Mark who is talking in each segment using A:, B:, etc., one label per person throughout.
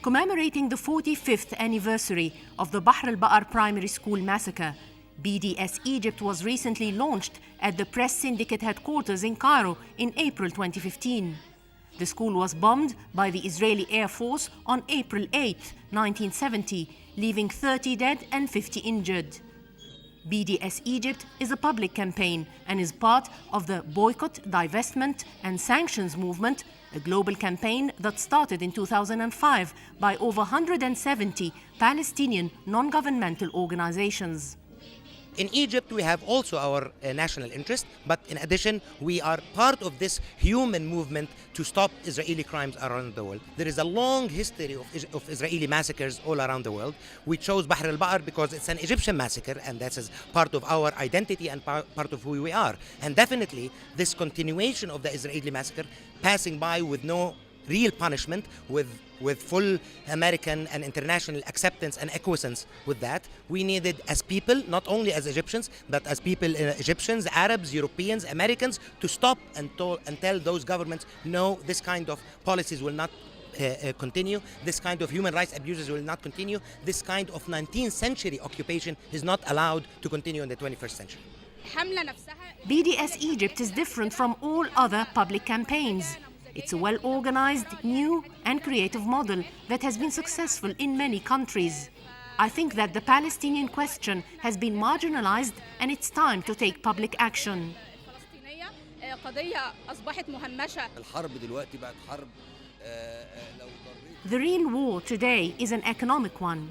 A: Commemorating the 45th anniversary of the Bahr al-Baqar primary school massacre, BDS Egypt was recently launched at the press syndicate headquarters in Cairo in April 2015. The school was bombed by the Israeli Air Force on April 8, 1970, leaving 30 dead and 50 injured. BDS Egypt is a public campaign and is part of the Boycott, Divestment and Sanctions movement, a global campaign that started in 2005 by over 170 Palestinian non-governmental organizations.
B: In Egypt, we have also our national interest, but in addition, we are part of this human movement to stop Israeli crimes around the world. There is a long history of Israeli massacres all around the world. We chose Bahr al-Baqar because it's an Egyptian massacre, and that is part of our identity and part of who we are. And definitely, this continuation of the Israeli massacre, passing by with no real punishment, with full American and international acceptance and acquiescence with that. We needed as people, not only as Egyptians, but as people, Egyptians, Arabs, Europeans, Americans, to stop and tell those governments, no, this kind of policies will not continue, this kind of human rights abuses will not continue, this kind of 19th century occupation is not allowed to continue in the 21st century.
A: BDS Egypt is different from all other public campaigns. It's a well-organized, new and creative model that has been successful in many countries. I think that the Palestinian question has been marginalized and it's time to take public action. The real war today is an economic one.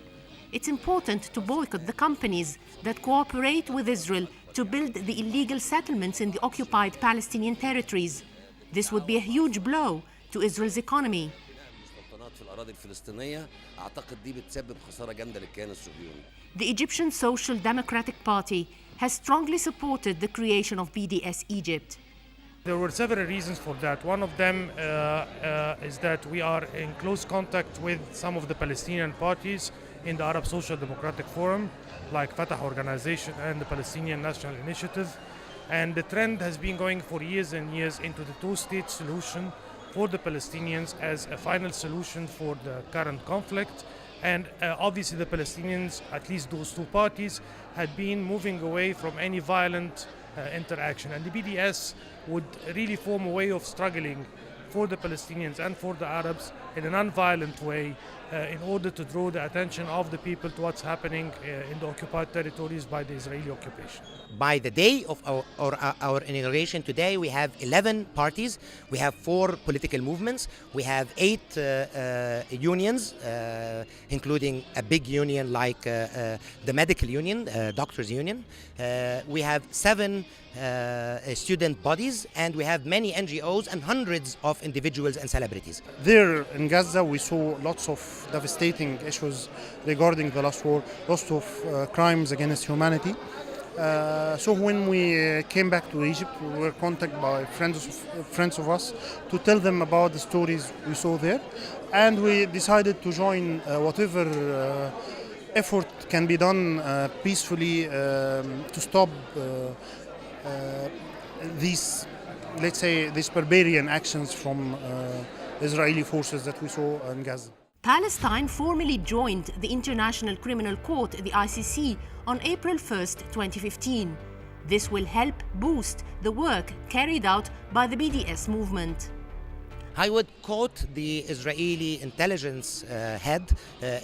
A: It's important to boycott the companies that cooperate with Israel to build the illegal settlements in the occupied Palestinian territories. This would be a huge blow to Israel's economy. The Egyptian Social Democratic Party has strongly supported the creation of BDS Egypt.
C: There were several reasons for that. One of them is that we are in close contact with some of the Palestinian parties in the Arab Social Democratic Forum, like Fatah Organization and the Palestinian National Initiative. And the trend has been going for years and years into the two-state solution for the Palestinians as a final solution for the current conflict. And obviously the Palestinians, at least those two parties, had been moving away from any violent interaction. And the BDS would really form a way of struggling for the Palestinians and for the Arabs in a non-violent way in order to draw the attention of the people to what's happening in the occupied territories by the Israeli occupation.
B: By the day of our inauguration today, we have 11 parties, we have 4 political movements, we have 8 unions, including a big union like the medical union, doctors union. We have 7 student bodies, and we have many NGOs and hundreds of individuals and celebrities.
D: There in Gaza, we saw lots of devastating issues regarding the last war, lots of crimes against humanity. So when we came back to Egypt, we were contacted by friends of us to tell them about the stories we saw there, and we decided to join whatever effort can be done peacefully to stop these, let's say, these barbarian actions from Israeli forces that we saw in Gaza.
A: Palestine formally joined the International Criminal Court, the ICC, on April 1, 2015. This will help boost the work carried out by the BDS movement.
B: I would quote the Israeli intelligence head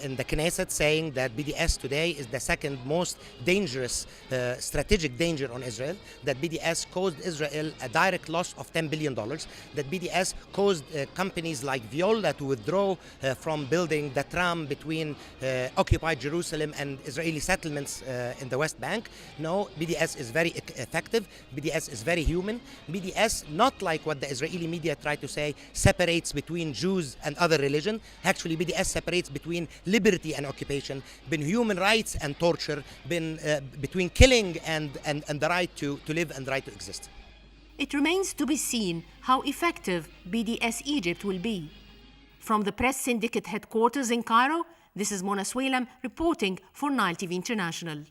B: in the Knesset saying that BDS today is the second most dangerous strategic danger on Israel, that BDS caused Israel a direct loss of $10 billion, that BDS caused companies like Viola to withdraw from building the tram between occupied Jerusalem and Israeli settlements in the West Bank. No, BDS is very effective, BDS is very human. BDS, not like what the Israeli media try to say, separates between Jews and other religion. Actually, BDS separates between liberty and occupation, between human rights and torture, between killing and the right to live and the right to exist.
A: It remains to be seen how effective BDS Egypt will be. From the press syndicate headquarters in Cairo, this is Mona Sewilam reporting for Nile TV International.